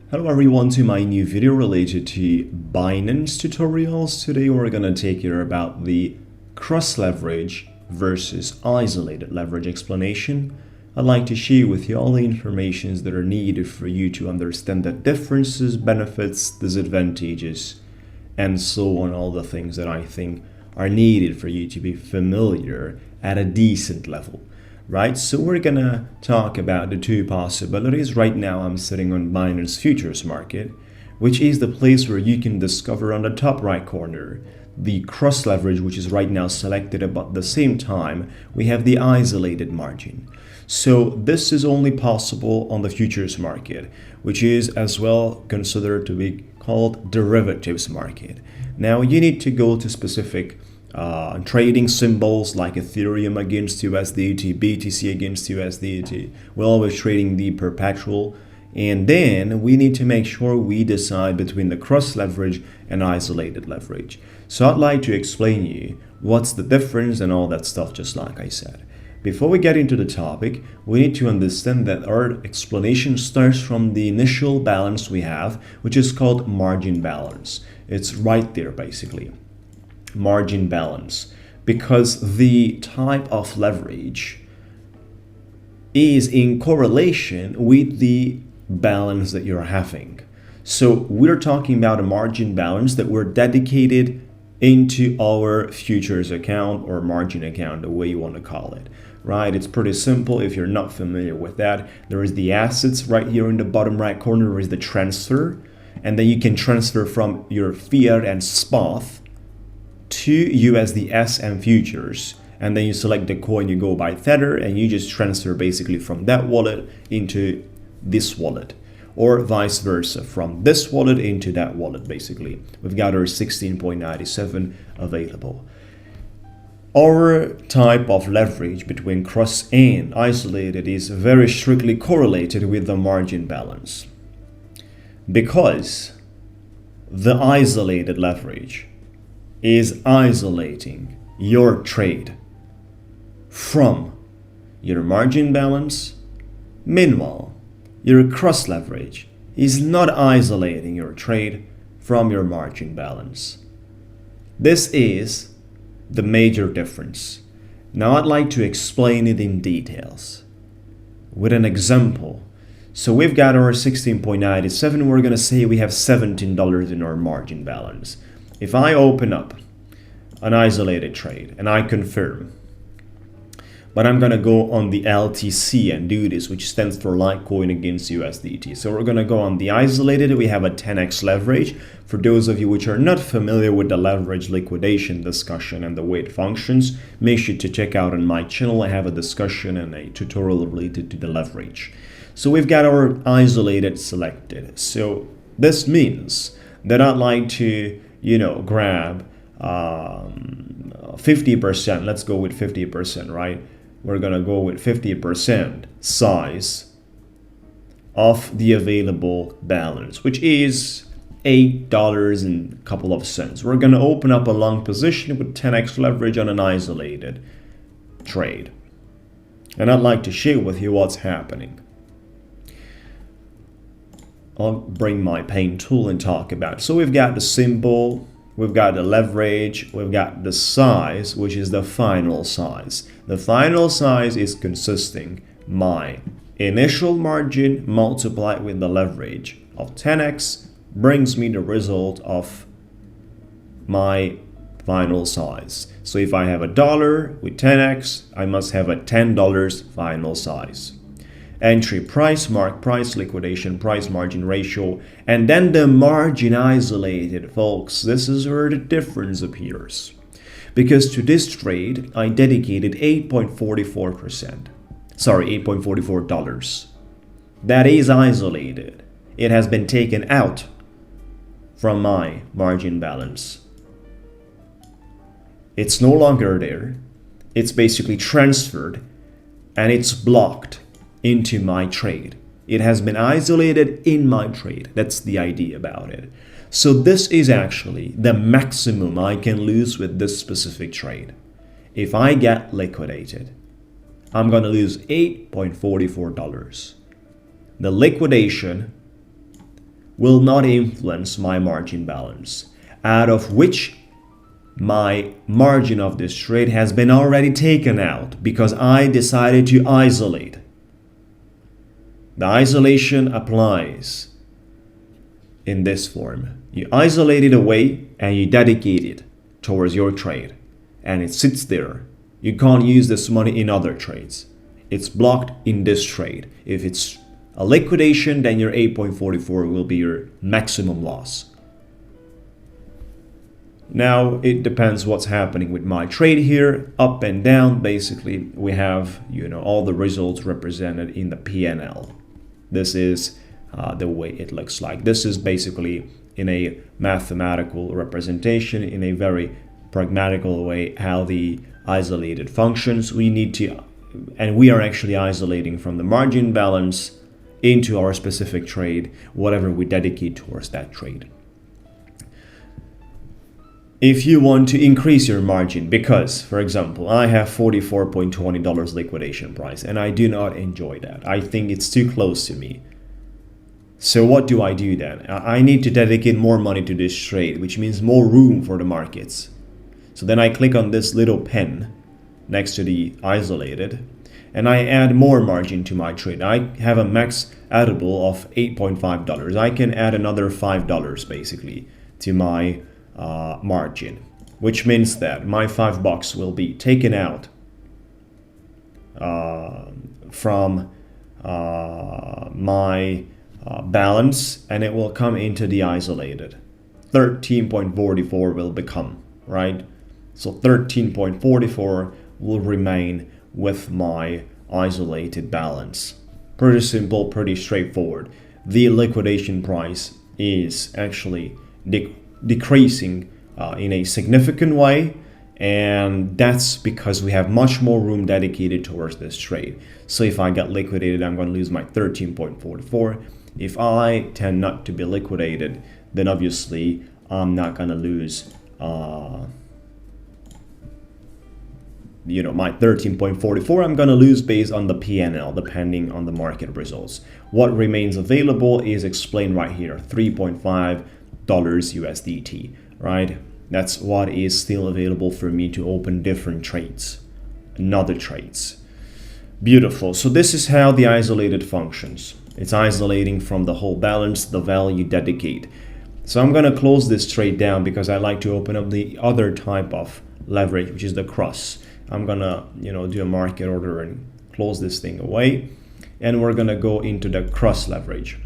Hello everyone to my new video related to Binance tutorials. Today we're going to take care about the cross leverage versus isolated leverage explanation. I'd like to share with you all the informations that are needed for you to understand the differences, benefits, disadvantages, and so on, all the things that I think are needed for you to be familiar at a decent level. Right, so we're gonna talk about the two possibilities. Right now I'm sitting on Binance futures market, which is the place where you can discover on the top right corner the cross leverage, which is right now selected, but at the same time we have the isolated margin. So this is only possible on the futures market, which is as well considered to be called derivatives market. Now you need to go to specific trading symbols like Ethereum against USDT, BTC against USDT. We're always trading the perpetual, and then we need to make sure we decide between the cross leverage and isolated leverage. So I'd like to explain you what's the difference and all that stuff, just like I said. Before we get into the topic, we need to understand that our explanation starts from the initial balance we have, which is called margin balance. It's right there basically. Margin balance, because the type of leverage is in correlation with the balance that you're having. So we're talking about a margin balance that we're dedicated into our futures account or margin account, the way you want to call it. Right, it's pretty simple. If you're not familiar with that, there is the assets right here in the bottom right corner. There is the transfer, and then you can transfer from your fiat and spot to USDS and futures, and then you select the coin, you go by Tether, and you just transfer basically from that wallet into this wallet, or vice versa, from this wallet into that wallet. Basically, we've got our 16.97 available. Our type of leverage between cross and isolated is very strictly correlated with the margin balance, because the isolated leverage is isolating your trade from your margin balance. Meanwhile, your cross leverage is not isolating your trade from your margin balance. This is the major difference. Now I'd like to explain it in details with an example. So we've got our 16.97, we're gonna say we have $17 in our margin balance. If I open up an isolated trade and I confirm, but I'm gonna go on the LTC and do this, which stands for Litecoin against USDT. So we're gonna go on the isolated. We have a 10x leverage. For those of you which are not familiar with the leverage liquidation discussion and the way it functions, make sure to check out on my channel. I have a discussion and a tutorial related to the leverage. So we've got our isolated selected. So this means that I'd like to grab 50%. Let's go with 50%, right? We're gonna go with 50% size of the available balance, which is $8 and a couple of cents. We're gonna open up a long position with 10x leverage on an isolated trade. And I'd like to share with you what's happening. I'll bring my paint tool and talk about it. So we've got the symbol, we've got the leverage, we've got the size, which is the final size. The final size is consisting my initial margin multiplied with the leverage of 10x brings me the result of my final size. So if I have $1 with 10x, I must have a $10 final size. Entry price, mark price, liquidation price, margin ratio, and then the margin isolated. Folks, this is where the difference appears, because to this trade I dedicated 8.44%. Sorry, $8.44. That is isolated. It has been taken out from my margin balance. It's no longer there. It's basically transferred and it's blocked into my trade. It has been isolated in my trade. That's the idea about it. So this is actually the maximum I can lose with this specific trade. If I get liquidated, I'm gonna lose $8.44. The liquidation will not influence my margin balance, out of which my margin of this trade has been already taken out because I decided to isolate. The isolation applies in this form. You isolate it away and you dedicate it towards your trade, and it sits there. You can't use this money in other trades. It's blocked in this trade. If it's a liquidation, then your 8.44 will be your maximum loss. Now it depends what's happening with my trade here, up and down. Basically, we have all the results represented in the P&L. This is the way it looks like. This is basically in a mathematical representation, in a very pragmatical way, how the isolated functions. We are actually isolating from the margin balance into our specific trade, whatever we dedicate towards that trade. If you want to increase your margin, because, for example, I have $44.20 liquidation price, and I do not enjoy that. I think it's too close to me. So what do I do then? I need to dedicate more money to this trade, which means more room for the markets. So then I click on this little pen next to the isolated, and I add more margin to my trade. I have a max addable of $8.5. I can add another $5 basically to my margin, which means that my $5 will be taken out from my balance, and it will come into the isolated. 13.44 will become, right? So 13.44 will remain with my isolated balance. Pretty simple, pretty straightforward. The liquidation price is actually decreasing in a significant way, and that's because we have much more room dedicated towards this trade. So if I get liquidated, I'm going to lose my 13.44. If I tend not to be liquidated, then obviously I'm not going to lose my 13.44. I'm going to lose based on the P&L, depending on the market results. What remains available is explained right here, $3.5 USDT, right? That's what is still available for me to open different trades, another trades. Beautiful. So this is how the isolated functions. It's isolating from the whole balance, the value dedicate. So I'm going to close this trade down because I like to open up the other type of leverage, which is the cross. I'm going to, do a market order and close this thing away. And we're going to go into the cross leverage.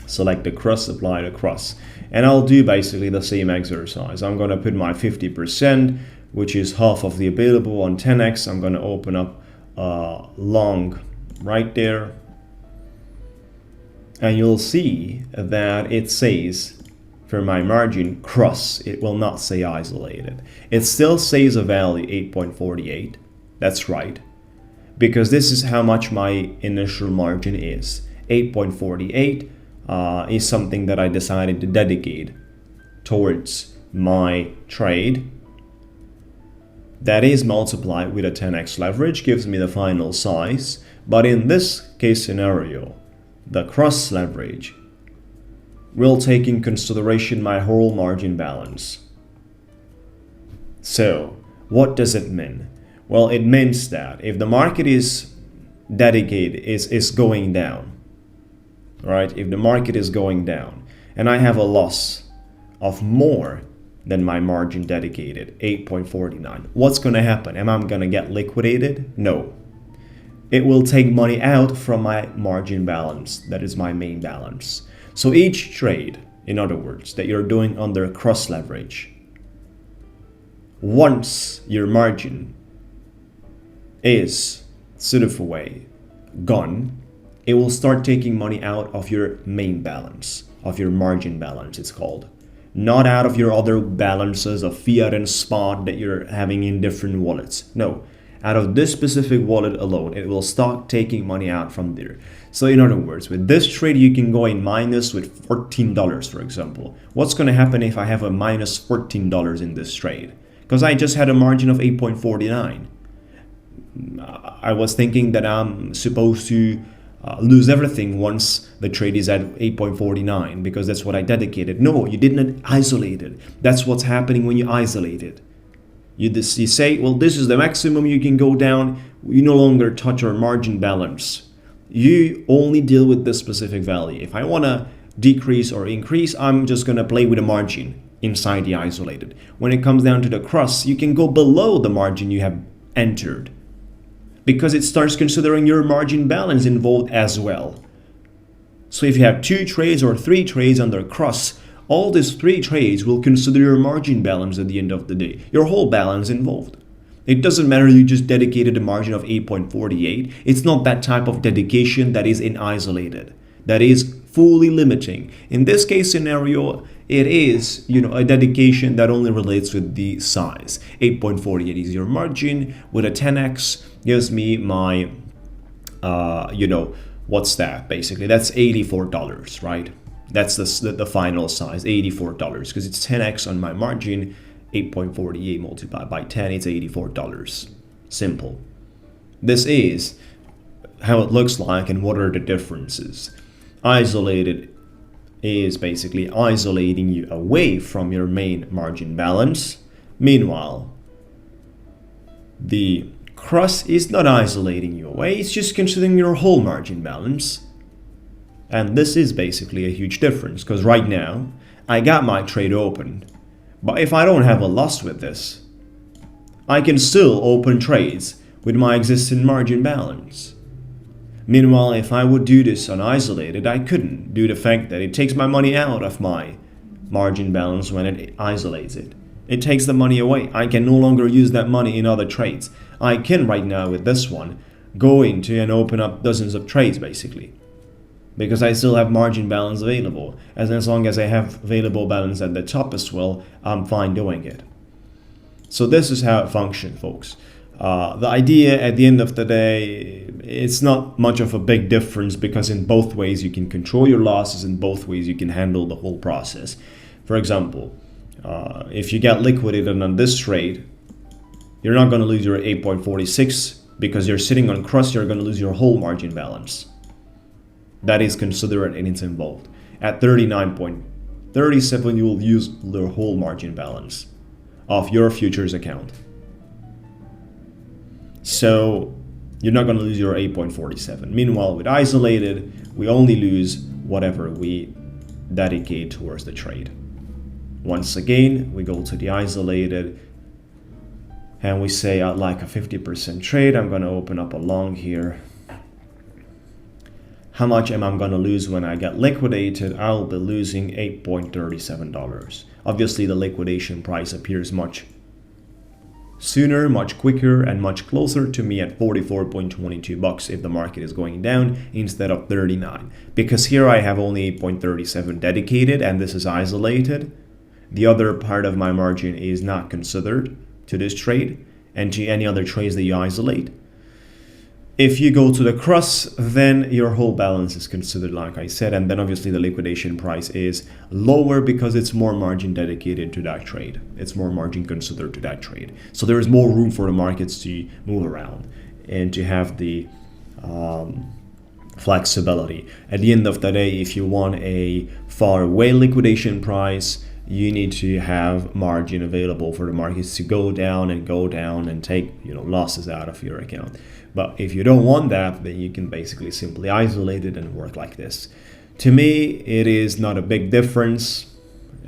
Select the cross, apply the cross. And I'll do basically the same exercise. I'm going to put my 50%, which is half of the available, on 10x. I'm going to open up long right there. And you'll see that it says for my margin cross. It will not say isolated. It still says a value 8.48. That's right. Because this is how much my initial margin is. 8.48 is something that I decided to dedicate towards my trade. That is multiplied with a 10x leverage, gives me the final size. But in this case scenario, the cross leverage will take in consideration my whole margin balance. So what does it mean? Well, it means that if the market is dedicated, is going down, right? If the market is going down and I have a loss of more than my margin dedicated, 8.49, what's going to happen? Am I going to get liquidated? No. It will take money out from my margin balance. That is my main balance. So each trade, in other words, that you're doing under cross leverage, once your margin is sort of away, gone, it will start taking money out of your main balance, of your margin balance, it's called. Not out of your other balances of fiat and spot that you're having in different wallets. No, out of this specific wallet alone, it will start taking money out from there. So in other words, with this trade, you can go in minus with $14, for example. What's going to happen if I have a minus $14 in this trade? Because I just had a margin of 8.49. I was thinking that I'm supposed to lose everything once the trade is at 8.49 because that's what I dedicated. No, you didn't isolate it. That's what's happening when you isolate it. You say, well, this is the maximum you can go down. You no longer touch our margin balance. You only deal with this specific value. If I want to decrease or increase, I'm just going to play with a margin inside the isolated. When it comes down to the cross, you can go below the margin you have entered because it starts considering your margin balance involved as well. So if you have 2 trades or 3 trades under cross, all these 3 trades will consider your margin balance at the end of the day, your whole balance involved. It doesn't matter you just dedicated a margin of 8.48. It's not that type of dedication that is in isolated, that is fully limiting. In this case scenario, it is, a dedication that only relates with the size. 8.48 is your margin with a 10x gives me my, what's that? Basically, that's $84, right? That's the final size, $84, because it's 10x on my margin. 8.48 multiplied by 10, it's $84. Simple. This is how it looks like and what are the differences. Isolated is basically isolating you away from your main margin balance. Meanwhile, the cross is not isolating you away, it's just considering your whole margin balance. And this is basically a huge difference because right now I got my trade open, but if I don't have a loss with this, I can still open trades with my existing margin balance. Meanwhile, if I would do this on isolated, I couldn't, due to the fact that it takes my money out of my margin balance when it isolates it. It takes the money away. I can no longer use that money in other trades. I can right now with this one go into and open up dozens of trades basically, because I still have margin balance available. As long as I have available balance at the top as well, I'm fine doing it. So this is how it functions, folks. The idea at the end of the day, it's not much of a big difference because in both ways you can control your losses, in both ways you can handle the whole process. For example, if you get liquidated on this trade, you're not going to lose your 8.46 because you're sitting on cross, you're going to lose your whole margin balance. That is considered and it's involved. At 39.37, you will use the whole margin balance of your futures account. So you're not going to lose your 8.47. Meanwhile, with isolated, we only lose whatever we dedicate towards the trade. Once again, we go to the isolated and we say I'd like a 50% trade. I'm going to open up a long here. How much am I going to lose when I get liquidated? I'll be losing $8.37. Obviously, the liquidation price appears much sooner, much quicker, and much closer to me at 44.22 bucks if the market is going down instead of 39. Because here I have only 8.37 dedicated and this is isolated. The other part of my margin is not considered to this trade and to any other trades that you isolate. If you go to the cross, then your whole balance is considered, like I said, and then obviously the liquidation price is lower because it's more margin dedicated to that trade. It's more margin considered to that trade. So there is more room for the markets to move around and to have the flexibility. At the end of the day, if you want a far away liquidation price, you need to have margin available for the markets to go down and take losses out of your account. But if you don't want that, then you can basically simply isolate it and work like this. To me, it is not a big difference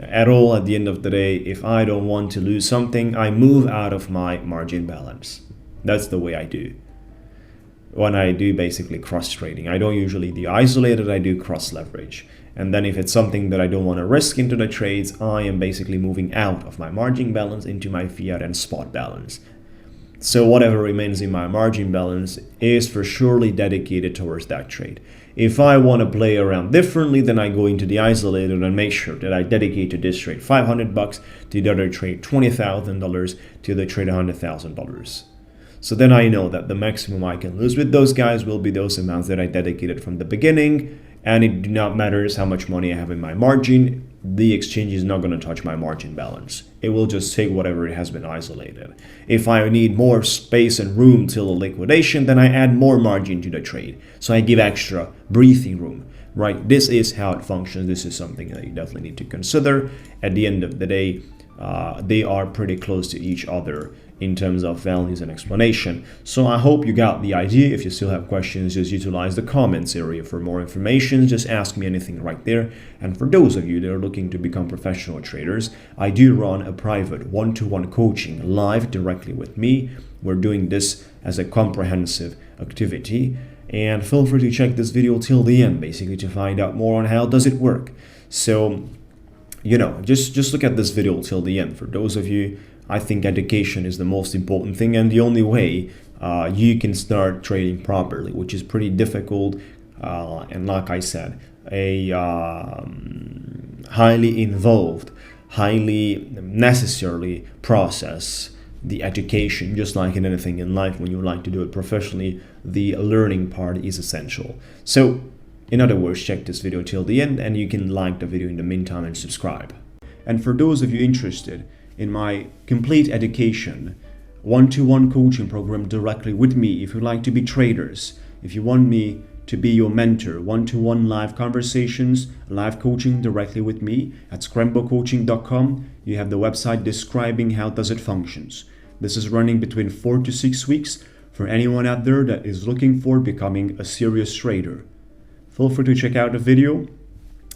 at all. At the end of the day, if I don't want to lose something, I move out of my margin balance. That's the way I do. When I do basically cross trading, I don't usually do isolated, I do cross leverage. And then if it's something that I don't want to risk into the trades, I am basically moving out of my margin balance into my fiat and spot balance. So whatever remains in my margin balance is for surely dedicated towards that trade. If I want to play around differently, then I go into the isolated and make sure that I dedicate to this trade $500, to the other trade $20,000, to the trade $100,000. So then I know that the maximum I can lose with those guys will be those amounts that I dedicated from the beginning, and it do not matters how much money I have in my margin. The exchange is not going to touch my margin balance. It will just take whatever it has been isolated. If I need more space and room till the liquidation, then I add more margin to the trade. So I give extra breathing room, right? This is how it functions. This is something that you definitely need to consider. At the end of the day, they are pretty close to each other in terms of values and explanation. So I hope you got the idea. If you still have questions, just utilize the comments area for more information. Just ask me anything right there. And for those of you that are looking to become professional traders, I do run a private one-to-one coaching live directly with me. We're doing this as a comprehensive activity, and feel free to check this video till the end, basically to find out more on how does it work. So just look at this video till the end. For those of you, I think education is the most important thing, and the only way you can start trading properly, which is pretty difficult, and like I said, a highly involved, highly necessary process. The education, just like in anything in life, when you like to do it professionally, the learning part is essential. So in other words, check this video till the end, and you can like the video in the meantime and subscribe. And for those of you interested in my complete education, one-to-one coaching program directly with me, if you like to be traders, if you want me to be your mentor, one-to-one live conversations, live coaching directly with me at scrembocoaching.com, you have the website describing how does it functions. This is running between 4 to 6 weeks for anyone out there that is looking for becoming a serious trader. Feel free to check out the video,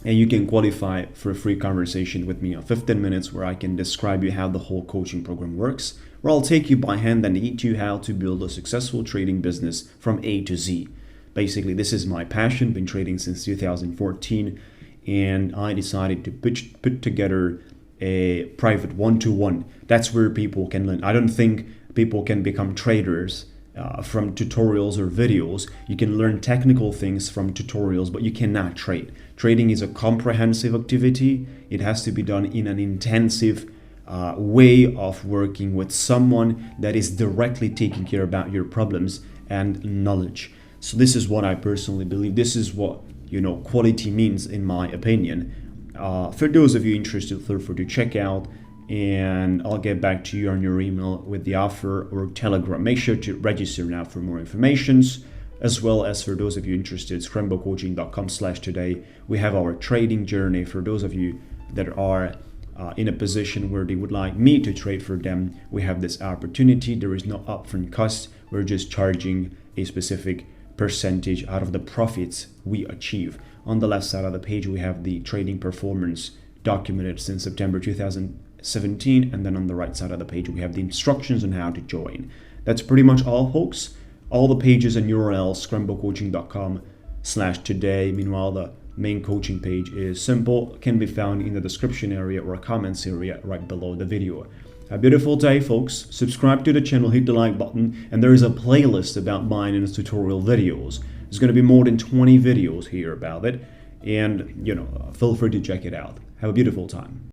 and you can qualify for a free conversation with me of 15 minutes where I can describe you how the whole coaching program works, where I'll take you by hand and teach you how to build a successful trading business from A to Z. Basically, this is my passion, been trading since 2014, and I decided to put together a private one-to-one. That's where people can learn. I don't think people can become traders from tutorials or videos. You can learn technical things from tutorials, but you cannot trade. Trading is a comprehensive activity. It has to be done in an intensive way of working with someone that is directly taking care about your problems and knowledge. So this is what I personally believe. This is what quality means, in my opinion. For those of you interested, feel free to check out, and I'll get back to you on your email with the offer or Telegram. Make sure to register now for more informations, as well as for those of you interested, scrembocoaching.com/today. We have our trading journey for those of you that are in a position where they would like me to trade for them. We have this opportunity. There is no upfront cost. We're just charging a specific percentage out of the profits we achieve. On the left side of the page, we have the trading performance documented since September 2017, and then on the right side of the page we have the instructions on how to join. That's pretty much all, folks. All the pages and URLs, scrembocoaching.com/today. Meanwhile, the main coaching page is simple, can be found in the description area or comments area right below the video. A beautiful day, folks. Subscribe to the channel, hit the like button, and there is a playlist about Binance tutorial videos. There's going to be more than 20 videos here about it, and feel free to check it out. Have a beautiful time.